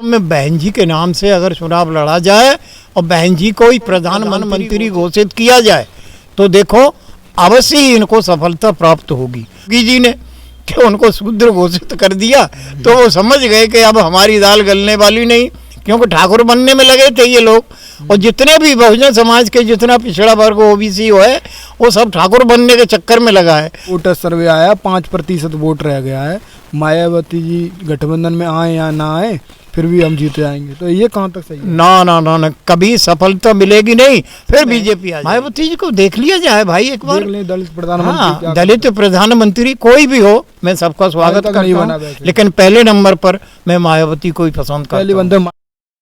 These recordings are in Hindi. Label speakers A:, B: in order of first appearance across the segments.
A: में बहन जी के नाम से अगर चुनाव लड़ा जाए और बहन जी को ही प्रधानमंत्री घोषित किया जाए तो देखो अवश्य ही इनको सफलता प्राप्त होगी। योगी जी ने कि उनको शूद्र घोषित कर दिया तो वो समझ गए कि अब हमारी दाल गलने वाली नहीं, क्योंकि ठाकुर बनने में लगे थे ये लोग। और जितने भी बहुजन समाज के जितना पिछड़ा वर्ग ओबीसी है वो सब ठाकुर बनने के चक्कर में लगा है।
B: वोटर सर्वे आया 5% वोट रह गया है। मायावती जी गठबंधन में आए या ना आए फिर भी हम जीते जाएंगे, तो ये कहाँ तक सही है?
A: ना ना ना ना, कभी सफलता मिलेगी नहीं। फिर बीजेपी आ मायावती जी को देख लिया जाए भाई एक बार।
B: दलित प्रधानमंत्री,
A: हाँ, दलित प्रधानमंत्री कोई भी हो मैं सबका स्वागत करता हूँ, लेकिन पहले नंबर पर मैं मायावती को ही पसंद करता हूँ।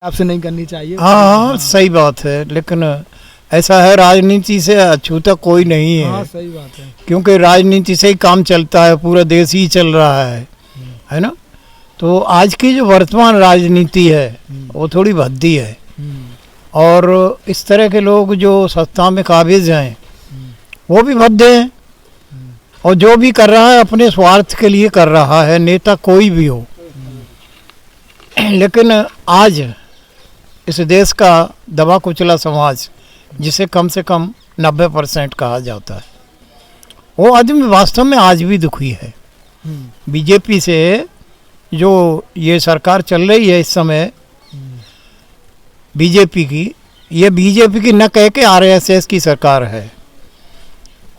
B: आपसे नहीं करनी चाहिए।
A: हाँ सही बात है, लेकिन ऐसा है राजनीति से अछूता कोई नहीं है।
B: हाँ, सही बात है,
A: क्योंकि राजनीति से ही काम चलता है, पूरा देश ही चल रहा है ना। तो आज की जो वर्तमान राजनीति है वो थोड़ी भद्दी है, और इस तरह के लोग जो सत्ता में काबिज हैं वो भी भद्दे हैं, और जो भी कर रहा है अपने स्वार्थ के लिए कर रहा है, नेता कोई भी हो। लेकिन आज इस देश का दबा कुचला समाज, जिसे कम से कम 90% कहा जाता है, वो आदमी वास्तव में आज भी दुखी है। बीजेपी से जो ये सरकार चल रही है इस समय बीजेपी की, ये बीजेपी की न कह के आरएसएस की सरकार है,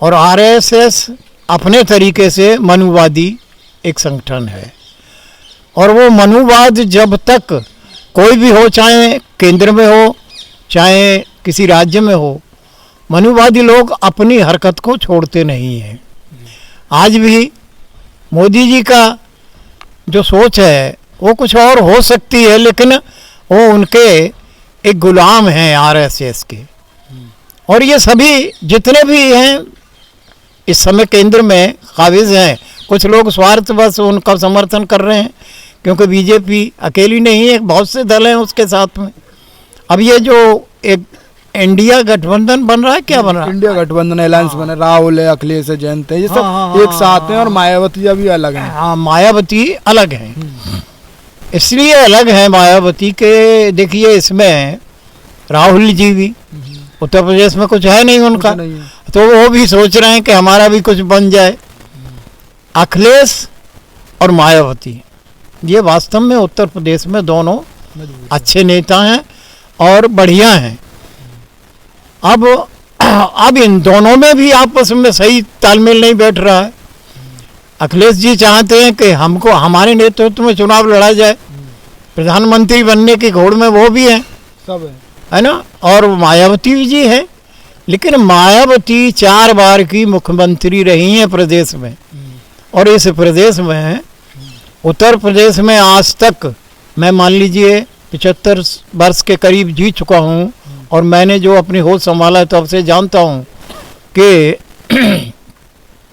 A: और आरएसएस अपने तरीके से मनुवादी एक संगठन है। और वो मनुवाद जब तक कोई भी हो, चाहे केंद्र में हो चाहे किसी राज्य में हो, मनुवादी लोग अपनी हरकत को छोड़ते नहीं हैं। आज भी मोदी जी का जो सोच है वो कुछ और हो सकती है, लेकिन वो उनके एक गुलाम हैं आरएसएस के। और ये सभी जितने भी हैं इस समय केंद्र में काबिज हैं, कुछ लोग स्वार्थवश उनका समर्थन कर रहे हैं, क्योंकि बीजेपी अकेली नहीं है, बहुत से दल हैं उसके साथ में। अब ये जो एक इंडिया गठबंधन बन रहा है, क्या बन रहा है?
B: इंडिया गठबंधन अलायंस बना, राहुल है, अखिलेश है, जयंत है, ये सब एक साथ हैं, और मायावती भी अलग हैं।
A: हाँ, मायावती अलग हैं। इसलिए अलग हैं मायावती के, देखिए इसमें राहुल जी भी उत्तर प्रदेश में कुछ है नहीं उनका, तो वो भी सोच रहे हैं कि हमारा भी कुछ बन जाए। अखिलेश और मायावती ये वास्तव में उत्तर प्रदेश में दोनों अच्छे नेता हैं और बढ़िया हैं। अब इन दोनों में भी आपस में सही तालमेल नहीं बैठ रहा है। अखिलेश जी चाहते हैं कि हमको हमारे नेतृत्व में चुनाव लड़ा जाए, प्रधानमंत्री बनने की घोड़ में वो भी हैं,
B: सब
A: है ना, और मायावती जी हैं। लेकिन मायावती 4 बार की मुख्यमंत्री रही हैं प्रदेश में, और इस प्रदेश में उत्तर प्रदेश में आज तक मैं मान लीजिए 75 वर्ष के करीब जी चुका हूँ, और मैंने जो अपनी होश संभाला तब से जानता हूँ कि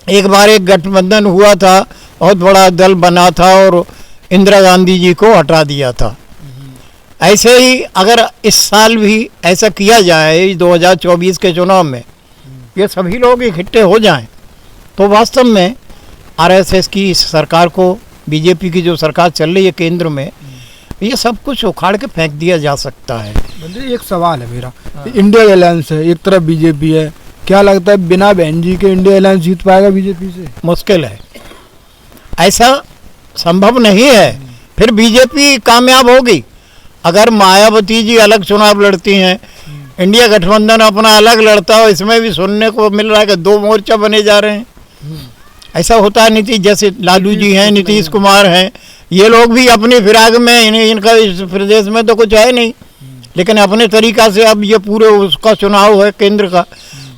A: एक बार एक गठबंधन हुआ था, बहुत बड़ा दल बना था और इंदिरा गांधी जी को हटा दिया था। ऐसे ही अगर इस साल भी ऐसा किया जाए 2024 के चुनाव में, ये सभी लोग इकट्ठे हो जाएं, तो वास्तव में आरएसएस की इस सरकार को, बीजेपी की जो सरकार चल रही है केंद्र में, ये सब कुछ उखाड़ के फेंक दिया जा सकता है।
B: एक सवाल है मेरा, इंडिया अलायंस है, एक तरफ बीजेपी है, क्या लगता है बिना बहन जी के इंडिया अलायंस जीत पाएगा बीजेपी से?
A: मुश्किल है, ऐसा संभव नहीं है। फिर बीजेपी कामयाब होगी अगर मायावती जी अलग चुनाव लड़ती हैं, इंडिया गठबंधन अपना अलग लड़ता हो। इसमें भी सुनने को मिल रहा है कि 2 मोर्चा बने जा रहे हैं। ऐसा होता है नीतीश, जैसे लालू जी हैं, नीतीश कुमार हैं, ये लोग भी अपनी फिराक में, इनका इस प्रदेश में तो कुछ है नहीं, लेकिन अपने तरीका से अब ये पूरे उसका चुनाव है केंद्र का,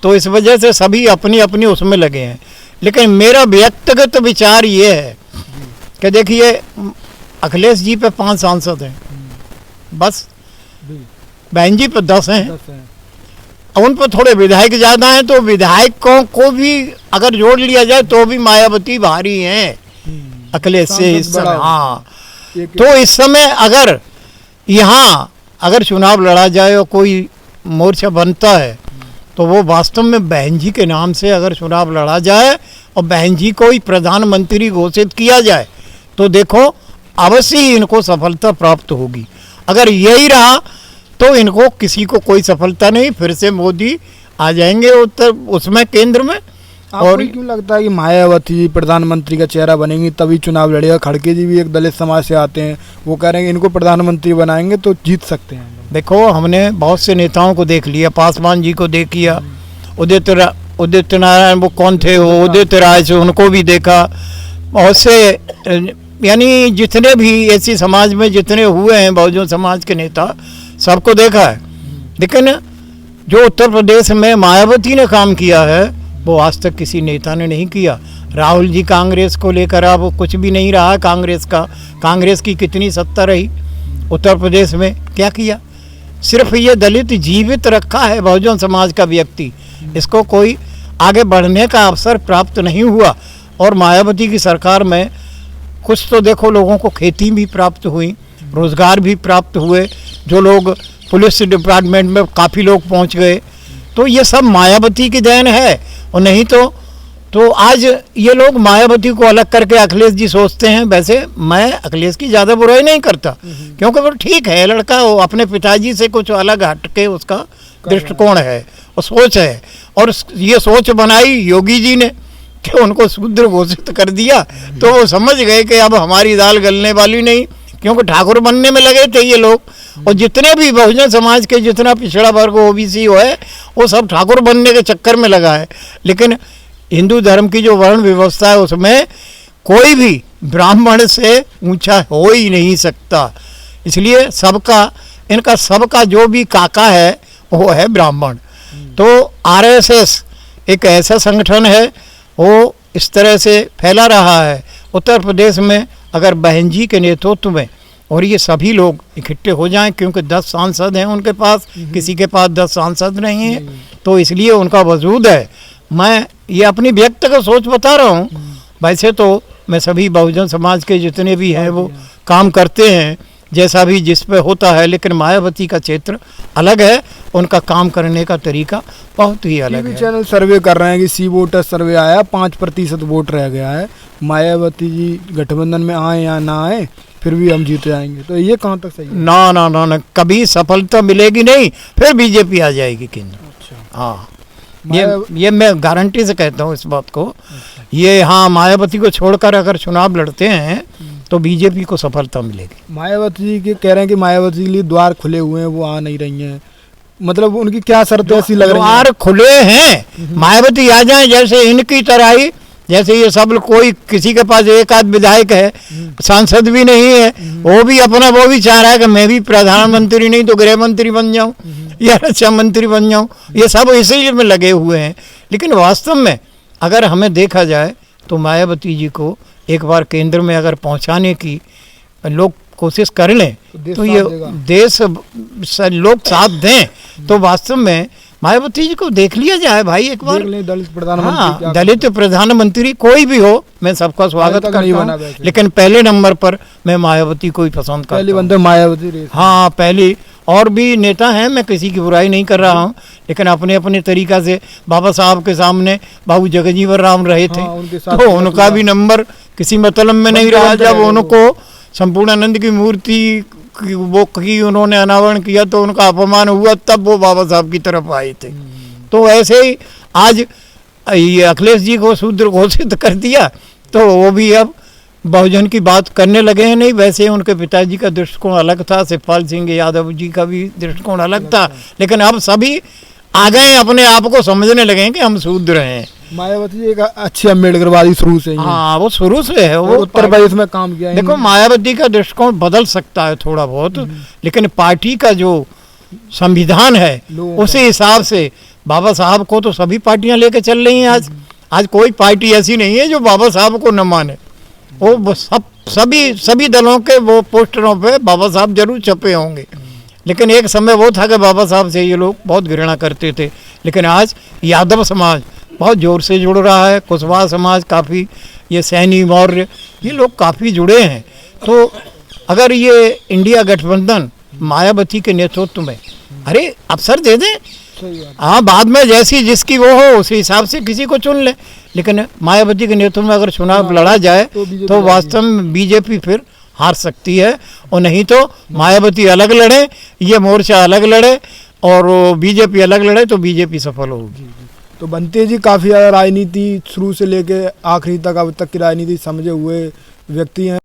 A: तो इस वजह से सभी अपनी अपनी उसमें लगे हैं। लेकिन मेरा व्यक्तिगत विचार ये है कि देखिए अखिलेश जी पे 5 सांसद हैं बस, बहन जी पे 10 हैं, उन पर थोड़े विधायक ज़्यादा हैं, तो विधायकों को भी अगर जोड़ लिया जाए तो भी मायावती भारी हैं अखिलेश से इस समय। हाँ, तो इस समय अगर यहाँ अगर चुनाव लड़ा जाए और कोई मोर्चा बनता है, तो वो वास्तव में बहन जी के नाम से अगर चुनाव लड़ा जाए और बहन जी को ही प्रधानमंत्री घोषित किया जाए, तो देखो अवश्य ही इनको सफलता प्राप्त होगी। अगर यही रहा तो इनको किसी को कोई सफलता नहीं, फिर से मोदी आ जाएंगे उत्तर उसमें केंद्र में।
B: और क्यों लगता है कि मायावती प्रधानमंत्री का चेहरा बनेंगी तभी चुनाव लड़ेगा? खड़गे जी भी एक दलित समाज से आते हैं, वो कह रहे हैं इनको प्रधानमंत्री बनाएंगे तो जीत सकते हैं।
A: देखो, हमने बहुत से नेताओं को देख लिया, पासवान जी को देख लिया, उदित नारायण वो कौन थे, वो उदित राय से उनको भी देखा, बहुत से यानी जितने भी ऐसी समाज में जितने हुए हैं बहुजन समाज के नेता सबको देखा है। लेकिन जो उत्तर प्रदेश में मायावती ने काम किया है वो आज तक किसी नेता ने नहीं किया। राहुल जी कांग्रेस को लेकर अब कुछ भी नहीं रहा कांग्रेस का। कांग्रेस की कितनी सत्ता रही उत्तर प्रदेश में, क्या किया? सिर्फ ये दलित जीवित रखा है बहुजन समाज का व्यक्ति, इसको कोई आगे बढ़ने का अवसर प्राप्त नहीं हुआ। और मायावती की सरकार में कुछ तो देखो लोगों को खेती भी प्राप्त हुई, रोजगार भी प्राप्त हुए, जो लोग पुलिस डिपार्टमेंट में काफ़ी लोग पहुंच गए, तो ये सब मायावती की देन है। और नहीं तो आज ये लोग मायावती को अलग करके अखिलेश जी सोचते हैं। वैसे मैं अखिलेश की ज़्यादा बुराई नहीं करता, क्योंकि वो ठीक है लड़का, वो अपने पिताजी से कुछ अलग हट के उसका दृष्टिकोण है और सोच है। और ये सोच बनाई योगी जी ने कि उनको शूद्र घोषित कर दिया, तो वो समझ गए कि अब हमारी दाल गलने वाली नहीं, क्योंकि ठाकुर बनने में लगे थे ये लोग। और जितने भी बहुजन समाज के जितना पिछड़ा वर्ग ओबीसी है वो सब ठाकुर बनने के चक्कर में लगा है। लेकिन हिंदू धर्म की जो वर्ण व्यवस्था है उसमें कोई भी ब्राह्मण से ऊंचा हो ही नहीं सकता, इसलिए इनका सबका जो भी काका है वो है ब्राह्मण। तो आरएसएस एक ऐसा संगठन है वो इस तरह से फैला रहा है उत्तर प्रदेश में। अगर बहन जी के नेतृत्व में और ये सभी लोग इकट्ठे हो जाएं, क्योंकि 10 सांसद हैं उनके पास, किसी के पास 10 सांसद नहीं है, तो इसलिए उनका वजूद है। मैं ये अपनी व्यक्तिगत सोच बता रहा हूँ, वैसे तो मैं सभी बहुजन समाज के जितने भी हैं वो काम करते हैं जैसा भी जिस पे होता है, लेकिन मायावती का क्षेत्र अलग है, उनका काम करने का तरीका बहुत ही अलग है।
B: चैनल सर्वे कर रहे हैं कि सी वोटर सर्वे आया, 5% वोट रह गया है, मायावती जी गठबंधन में आए या ना आए फिर भी हम जीत जाएंगे, तो ये कहाँ तक सही है?
A: ना ना ना ना, कभी सफलता मिलेगी नहीं, फिर बीजेपी आ जाएगी केंद्र।
B: अच्छा,
A: हाँ, ये मैं गारंटी से कहता हूँ इस बात को। ये हाँ, मायावती को छोड़कर अगर चुनाव लड़ते हैं तो बीजेपी को सफलता मिलेगी।
B: मायावती जी के कह रहे हैं कि मायावती के लिए द्वार खुले हुए हैं, वो आ नहीं रही हैं, मतलब उनकी क्या शर्त ऐसी लग रही है?
A: द्वार खुले हैं, मायावती आ जाए, जैसे इनकी तरह ही, जैसे ये सब कोई किसी के पास एक आध विधायक है, सांसद भी नहीं है, वो भी चाह रहा है कि मैं भी प्रधानमंत्री नहीं तो गृह मंत्री बन जाऊं या रक्षा मंत्री बन जाऊं, ये सब इसी में लगे हुए हैं। लेकिन वास्तव में अगर हमें देखा जाए तो मायावती जी को एक बार केंद्र में अगर पहुंचाने की लोग कोशिश कर लें तो ये देश लोग साथ दें, तो वास्तव में मायावती जी को देख लिया जाए भाई एक बार।
B: दलित प्रधानमंत्री,
A: हाँ, दलित प्रधानमंत्री कोई भी हो, मैं सबका स्वागत करता हूँ, लेकिन पहले नंबर पर मैं मायावती को ही पसंद करता हूँ।
B: मायावती,
A: हाँ, पहली और भी नेता हैं, मैं किसी की बुराई नहीं कर रहा हूँ, लेकिन अपने अपने तरीका से बाबा साहब के सामने बाबू जगजीवन राम रहे थे, तो उनका भी नंबर किसी मतलब में नहीं रहा। जब उनको संपूर्णानंद की मूर्ति की उन्होंने अनावरण किया तो उनका अपमान हुआ, तब वो बाबा साहब की तरफ आए थे। तो ऐसे ही आज ये अखिलेश जी को शूद्र घोषित कर दिया तो वो भी अब बहुजन की बात करने लगे हैं। नहीं, वैसे उनके पिताजी का दृष्टिकोण अलग था, शिवपाल सिंह यादव जी का भी दृष्टिकोण अलग था, लेकिन अब सभी आ गए, अपने आप को समझने लगे हैं कि हम शूद्र हैं।
B: मायावती एक अच्छी अम्बेडकरवादी शुरू से,
A: हाँ, वो शुरू से है, वो
B: उत्तर प्रदेश में काम किया है।
A: देखो, मायावती का दृष्टिकोण बदल सकता है थोड़ा बहुत, लेकिन पार्टी का जो संविधान है उसी हिसाब से बाबा साहब को तो सभी पार्टियां लेके चल रही हैं। आज कोई पार्टी ऐसी नहीं है जो बाबा साहब को न माने। वो सभी दलों के वो पोस्टरों पे बाबा साहब जरूर छपे होंगे, लेकिन एक समय वो था कि बाबा साहब से ये लोग बहुत घृणा करते थे। लेकिन आज यादव समाज बहुत जोर से जुड़ रहा है, कुशवाहा समाज काफ़ी, ये सैनी मौर्य, ये लोग काफ़ी जुड़े हैं। तो अगर ये इंडिया गठबंधन मायावती के नेतृत्व में, अरे अवसर दे दें, हाँ, बाद में जैसी जिसकी वो हो उसी हिसाब से किसी को चुन ले, लेकिन मायावती के नेतृत्व में अगर चुनाव लड़ा जाए तो वास्तव में बीजेपी फिर हार सकती है, और नहीं तो मायावती अलग लड़े, ये मोर्चा अलग लड़े और बीजेपी अलग लड़े तो बीजेपी सफल होगी।
B: तो बनते जी काफ़ी ज़्यादा राजनीति शुरू से लेके आखिरी तक अब तक की राजनीति समझे हुए व्यक्ति हैं।